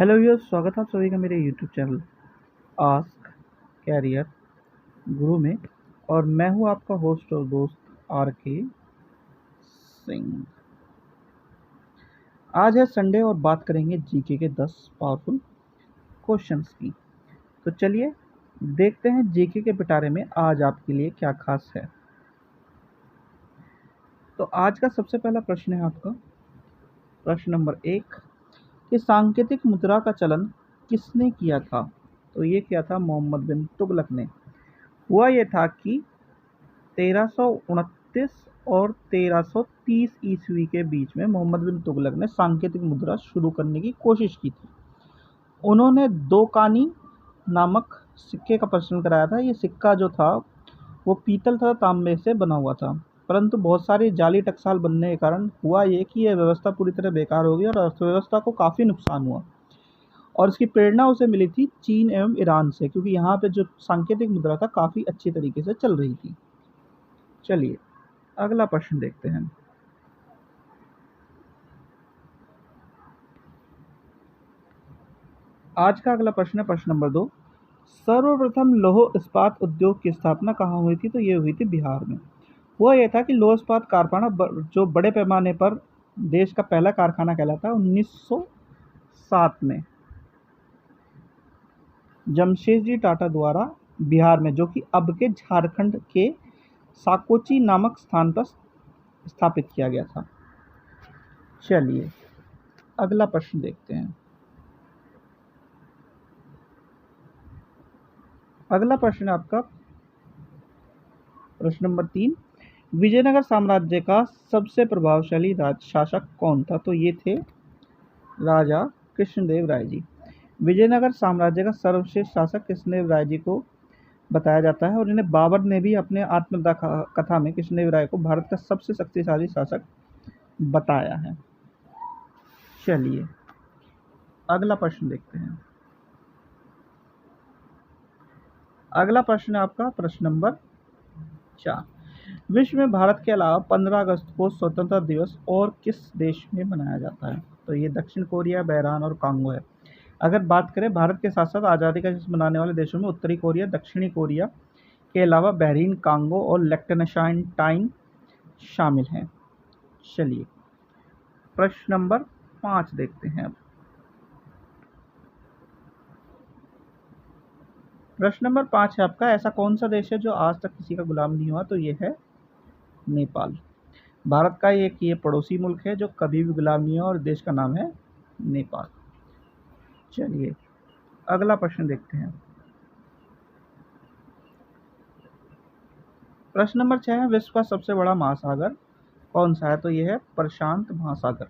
Hello viewers, स्वागत है आप सभी का मेरे यूट्यूब चैनल आस्क कैरियर गुरु में। और मैं हूं आपका होस्ट और दोस्त आर के सिंह। आज है संडे और बात करेंगे जीके के 10 पावरफुल क्वेश्चंस की। तो चलिए देखते हैं जीके के पिटारे में आज आपके लिए क्या खास है। तो आज का सबसे पहला प्रश्न है आपका प्रश्न नंबर 1 कि सांकेतिक मुद्रा का चलन किसने किया था। तो ये किया था मोहम्मद बिन तुगलक ने। हुआ ये था कि 1329 और 1330 ईस्वी के बीच में मोहम्मद बिन तुगलक ने सांकेतिक मुद्रा शुरू करने की कोशिश की थी। उन्होंने दो कानी नामक सिक्के का प्रचलन कराया था। ये सिक्का जो था वो पीतल तथा तांबे से बना हुआ था, परंतु बहुत सारी जाली टकसाल बनने के कारण हुआ ये कि यह व्यवस्था पूरी तरह बेकार हो गई और अर्थव्यवस्था को काफ़ी नुकसान हुआ। और इसकी प्रेरणा उसे मिली थी चीन एवं ईरान से, क्योंकि यहाँ पे जो सांकेतिक मुद्रा था काफ़ी अच्छी तरीके से चल रही थी। चलिए अगला प्रश्न देखते हैं। आज का अगला प्रश्न है प्रश्न नंबर 2। सर्वप्रथम लौह इस्पात उद्योग की स्थापना कहाँ हुई थी। तो ये हुई थी बिहार में। हुआ यह था कि लौह इस्पात कारखाना जो बड़े पैमाने पर देश का पहला कारखाना कहलाता 1907 में जमशेदजी टाटा द्वारा बिहार में, जो कि अब के झारखंड के साकोची नामक स्थान पर स्थापित किया गया था। चलिए अगला प्रश्न देखते हैं। अगला प्रश्न है आपका प्रश्न नंबर 3। विजयनगर साम्राज्य का सबसे प्रभावशाली शासक कौन था। तो ये थे राजा कृष्णदेव राय जी। विजयनगर साम्राज्य का सर्वश्रेष्ठ शासक कृष्णदेव राय जी को बताया जाता है, और इन्हें बाबर ने भी अपने आत्मकथा कथा में कृष्णदेव राय को भारत का सबसे शक्तिशाली शासक बताया है। चलिए अगला प्रश्न देखते हैं। अगला प्रश्न है आपका प्रश्न नंबर 4। विश्व में भारत के अलावा 15 अगस्त को स्वतंत्रता दिवस और किस देश में मनाया जाता है। तो ये दक्षिण कोरिया, बहरान और कांगो है। अगर बात करें भारत के साथ साथ आज़ादी का जश्न मनाने वाले देशों में उत्तरी कोरिया, दक्षिणी कोरिया के अलावा बहरीन, कांगो और लिechtenstein शामिल हैं। चलिए प्रश्न नंबर 5 देखते हैं अब। प्रश्न नंबर 5 है आपका ऐसा कौन सा देश है जो आज तक किसी का गुलाम नहीं हुआ। तो ये है नेपाल। भारत का एक ये पड़ोसी मुल्क है जो कभी भी गुलाम नहीं हुआ, और देश का नाम है नेपाल। चलिए अगला प्रश्न देखते हैं। प्रश्न नंबर 6 है विश्व का सबसे बड़ा महासागर कौन सा है। तो यह है प्रशांत महासागर।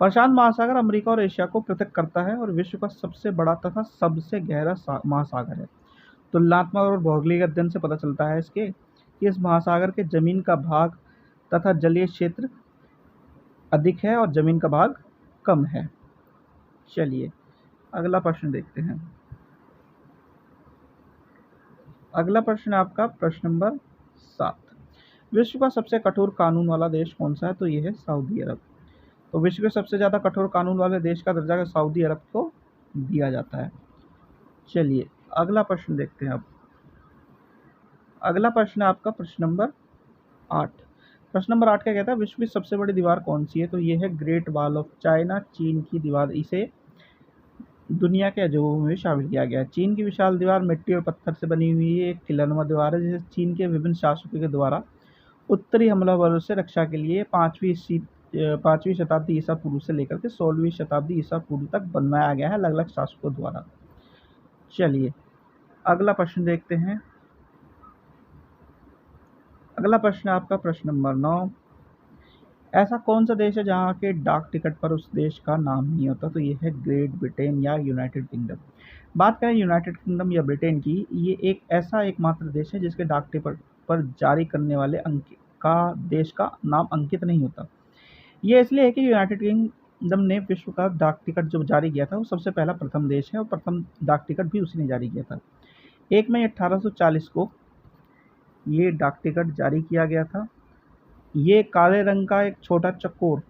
प्रशांत महासागर अमेरिका और एशिया को पृथक करता है और विश्व का सबसे बड़ा तथा सबसे गहरा महासागर है। तुलनात्मक और भौगोलिक अध्ययन से पता चलता है इसके कि इस महासागर के जमीन का भाग तथा जलीय क्षेत्र अधिक है और जमीन का भाग कम है। चलिए अगला प्रश्न देखते हैं। अगला प्रश्न है आपका प्रश्न नंबर 7। विश्व का सबसे कठोर कानून वाला देश कौन सा है। तो यह है सऊदी अरब। तो विश्व के सबसे ज़्यादा कठोर कानून वाले देश का दर्जा सऊदी अरब को दिया जाता है। चलिए अगला प्रश्न देखते हैं अब। अगला प्रश्न है आपका प्रश्न नंबर 8। प्रश्न नंबर 8 क्या कहता है विश्व की सबसे बड़ी दीवार कौन सी है। तो ये है ग्रेट वॉल ऑफ चाइना, चीन की दीवार। इसे दुनिया के अजूबों में शामिल किया गया है। चीन की विशाल दीवार मिट्टी और पत्थर से बनी हुई है, एक किलानुमा दीवार है जिसे चीन के विभिन्न शासकों के द्वारा उत्तरी हमलावरों से रक्षा के लिए 5वीं शताब्दी ईसा पूर्व से लेकर के 16वीं शताब्दी ईसा पूर्व तक बनवाया गया है अलग अलग शासकों द्वारा। चलिए अगला प्रश्न देखते हैं। अगला प्रश्न है आपका प्रश्न नंबर 9। ऐसा कौन सा देश है जहाँ के डाक टिकट पर उस देश का नाम नहीं होता। तो ये है ग्रेट ब्रिटेन या यूनाइटेड किंगडम। बात करें यूनाइटेड किंगडम या ब्रिटेन की, ये एक ऐसा एकमात्र देश है जिसके डाक टिकट पर जारी करने वाले अंक का देश का नाम अंकित नहीं होता। ये इसलिए है कि यूनाइटेड किंगडम ने विश्व का डाक टिकट जो जारी किया था वो सबसे पहला प्रथम देश है, और प्रथम डाक टिकट भी उसी ने जारी किया था। 1 मई 1840 को ये डाक टिकट जारी किया गया था। ये काले रंग का एक छोटा चकोर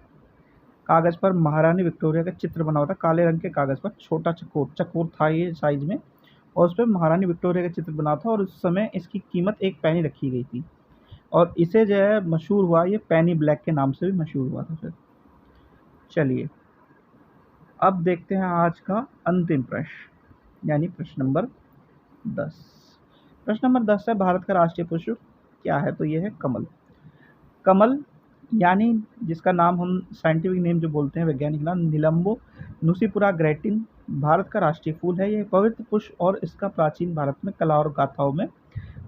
कागज़ पर महारानी विक्टोरिया का चित्र बना हुआ था, काले रंग के कागज़ पर छोटा चकोर चकोर था ये साइज़ में, और उस पे महारानी विक्टोरिया का चित्र बना था और उस समय इसकी कीमत 1 पैनी रखी गई थी और इसे जो है मशहूर हुआ ये पेनी ब्लैक के नाम से भी मशहूर हुआ था फिर। चलिए, अब देखते हैं आज का अंतिम प्रश्न, यानी प्रश्न नंबर 10। प्रश्न नंबर 10 है, भारत का राष्ट्रीय पुष्प क्या है? तो ये है कमल। कमल यानी जिसका नाम हम साइंटिफिक नेम जो बोलते हैं, वैज्ञानिक नाम निलंबो नुसीपुरा ग्रैटिन, भारत का राष्ट्रीय फूल है। यह पवित्र पुष्प और इसका प्राचीन भारत में कला और गाथाओं में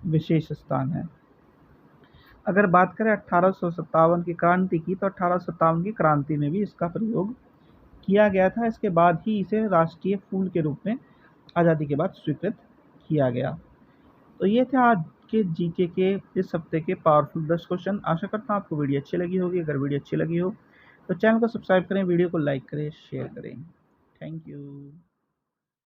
विशेष स्थान है। अगर बात करें 1857 की क्रांति की, तो 1857 की क्रांति में भी इसका प्रयोग किया गया था। इसके बाद ही इसे राष्ट्रीय फूल के रूप में आज़ादी के बाद स्वीकृत किया गया। तो ये थे आज के जीके के इस हफ्ते के पावरफुल 10 क्वेश्चन। आशा करता हूँ आपको वीडियो अच्छी लगी होगी। अगर वीडियो अच्छी लगी हो तो चैनल को सब्सक्राइब करें, वीडियो को लाइक करें, शेयर करें। Thank you.